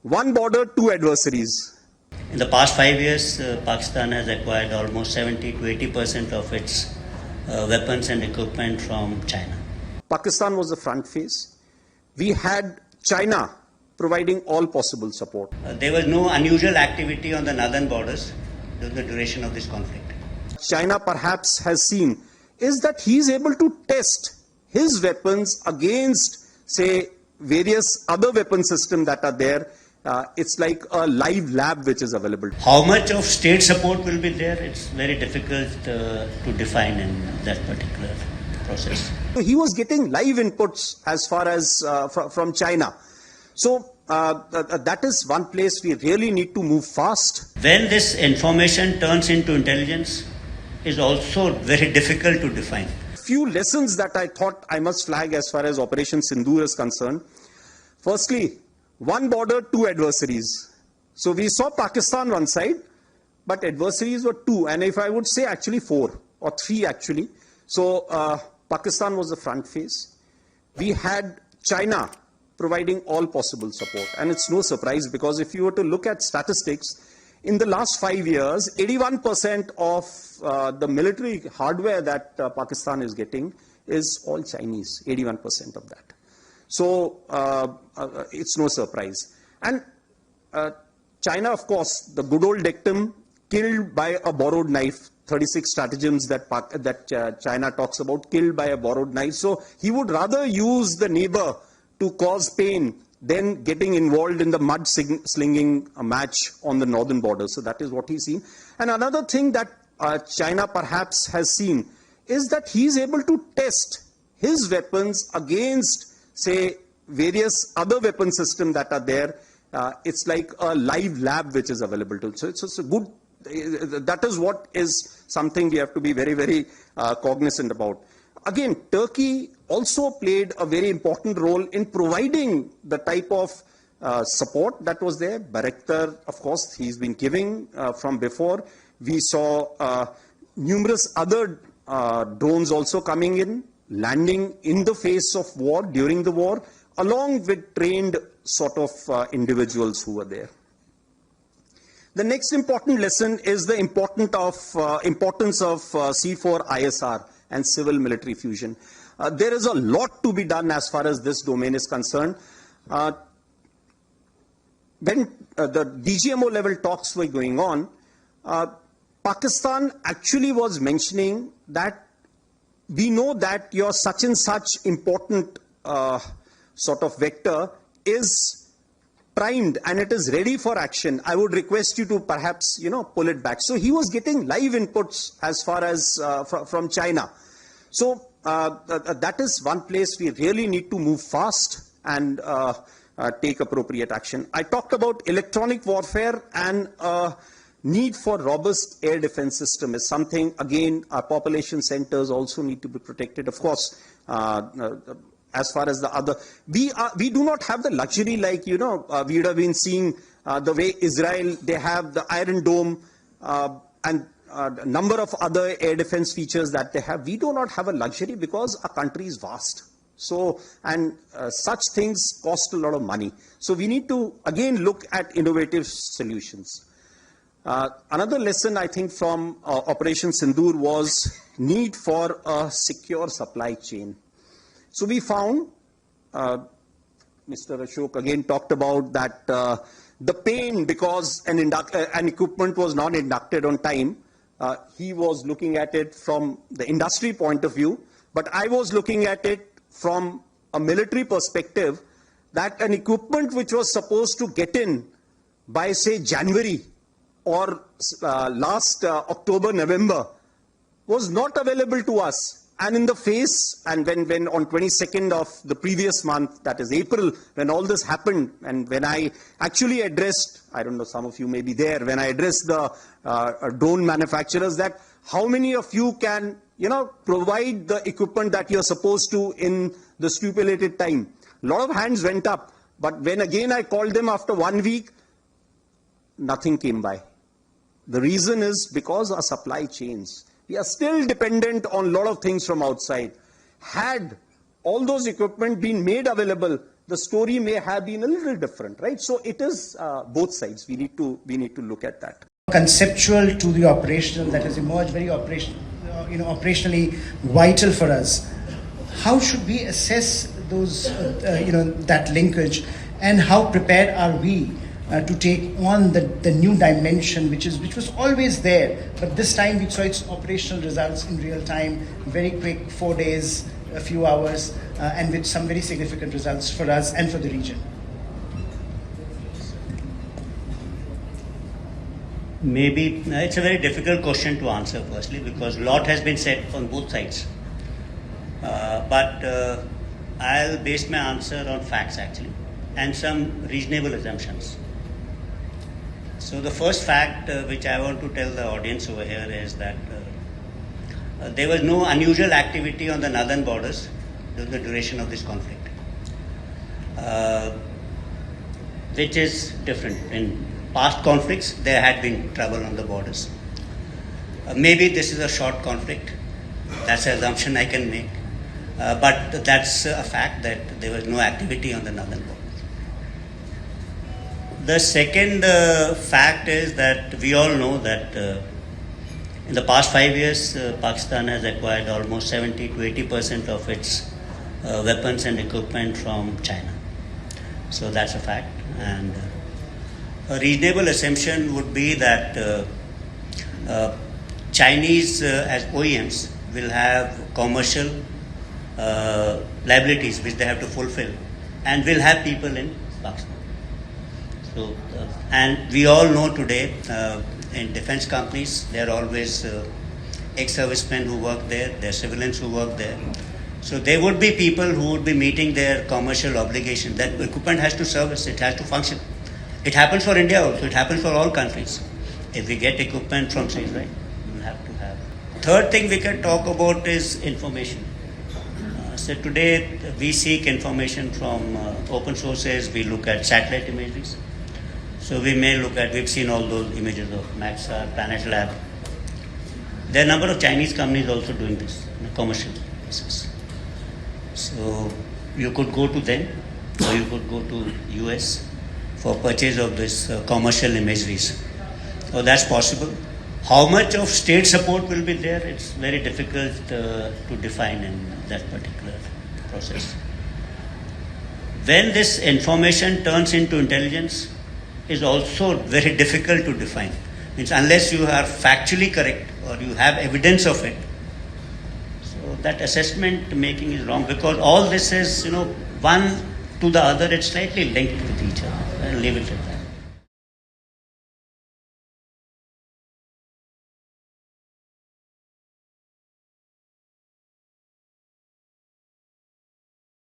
One border, two adversaries. In the past 5 years, Pakistan has acquired almost 70 to 80% of its weapons and equipment from China. Pakistan was the front face. We had China providing all possible support. There was no unusual activity on the northern borders during the duration of this conflict. China perhaps has seen is that he is able to test his weapons against, say, various other weapon systems that are there. It's like a live lab which is available. How much of state support will be there? It's very difficult to define in that particular process. So he was getting live inputs as far as from China. So that is one place we really need to move fast. When this information turns into intelligence, is also very difficult to define. Few lessons that I thought I must flag as far as Operation Sindoor is concerned. Firstly, one border, two adversaries. So we saw Pakistan one side, but adversaries were two, and if I would say actually four or three actually. So Pakistan was the front face. We had China providing all possible support, and it's no surprise because if you were to look at statistics, in the last 5 years, 81% of the military hardware that Pakistan is getting is all Chinese, 81% of that. So it's no surprise. And China, of course, the good old dictum, killed by a borrowed knife, 36 stratagems that China talks about, killed by a borrowed knife. So he would rather use the neighbor to cause pain than getting involved in the mud slinging match on the northern border. So that is what he's seen. And another thing that China perhaps has seen is that he's able to test his weapons against, say, various other weapon systems that are there. It's like a live lab which is available to. So it's a good, that is what is something we have to be very, very cognizant about. Again, Turkey also played a very important role in providing the type of support that was there. Bayraktar, of course, he's been giving from before. We saw numerous other drones also coming in, landing in the face of war, during the war, along with trained sort of individuals who were there. The next important lesson is the importance of C4ISR and civil-military fusion. There is a lot to be done as far as this domain is concerned. When the DGMO level talks were going on, Pakistan actually was mentioning that we know that your such and such important sort of vector is primed and it is ready for action. I would request you to perhaps, pull it back. So he was getting live inputs as far as from China. So that is one place we really need to move fast and take appropriate action. I talked about electronic warfare, and need for robust air defense system is something, again, our population centers also need to be protected. Of course, as far as the other, we do not have the luxury like, we would have been seeing the way Israel, they have the Iron Dome and a number of other air defense features that they have. We do not have a luxury because our country is vast. So, and such things cost a lot of money. So we need to, again, look at innovative solutions. Another lesson, I think, from Operation Sindoor was need for a secure supply chain. So we found, Mr. Ashok again talked about that the pain because an equipment was not inducted on time. He was looking at it from the industry point of view, but I was looking at it from a military perspective, that an equipment which was supposed to get in by, say, January or last October, November, was not available to us. And in the face, and when on 22nd of the previous month, that is April, when all this happened, and when I actually addressed, I don't know, some of you may be there, when I addressed the drone manufacturers, that how many of you can, provide the equipment that you're supposed to in the stipulated time. A lot of hands went up, but when again I called them after 1 week, nothing came by. The reason is because our supply chains. We are still dependent on a lot of things from outside. Had all those equipment been made available, the story may have been a little different, right? So it is both sides. We need to look at that. Conceptual to the operational that has emerged very operationally vital for us. How should we assess those, that linkage, and how prepared are we to take on the new dimension, which was always there, but this time we saw its operational results in real time, very quick, 4 days, a few hours, and with some very significant results for us and for the region. Maybe it's a very difficult question to answer, firstly, because a lot has been said on both sides. But I'll base my answer on facts, actually, and some reasonable assumptions. So the first fact which I want to tell the audience over here is that there was no unusual activity on the northern borders during the duration of this conflict, which is different. In past conflicts, there had been trouble on the borders. Maybe this is a short conflict. That's an assumption I can make. But that's a fact that there was no activity on the northern borders. The second fact is that we all know that in the past 5 years, Pakistan has acquired almost 70 to 80% of its weapons and equipment from China. So that's a fact. And a reasonable assumption would be that Chinese as OEMs will have commercial liabilities which they have to fulfill, and will have people in Pakistan. So, and we all know today in defense companies, there are always ex-servicemen who work there, there are civilians who work there. So there would be people who would be meeting their commercial obligation. That equipment has to service, it has to function. It happens for India also, it happens for all countries. If we get equipment from Israel, we'll have to have. Third thing we can talk about is information. So today we seek information from open sources, we look at satellite images. So we may look at, we've seen all those images of Maxar, Planet Lab. There are a number of Chinese companies also doing this on a commercial basis. So you could go to them, or you could go to US for purchase of this commercial imageries. So that's possible. How much of state support will be there, it's very difficult to define in that particular process. When this information turns into intelligence is also very difficult to define. Means unless you are factually correct or you have evidence of it, so that assessment making is wrong, because all this is, one to the other, it's slightly linked with each other. I'll leave it at that.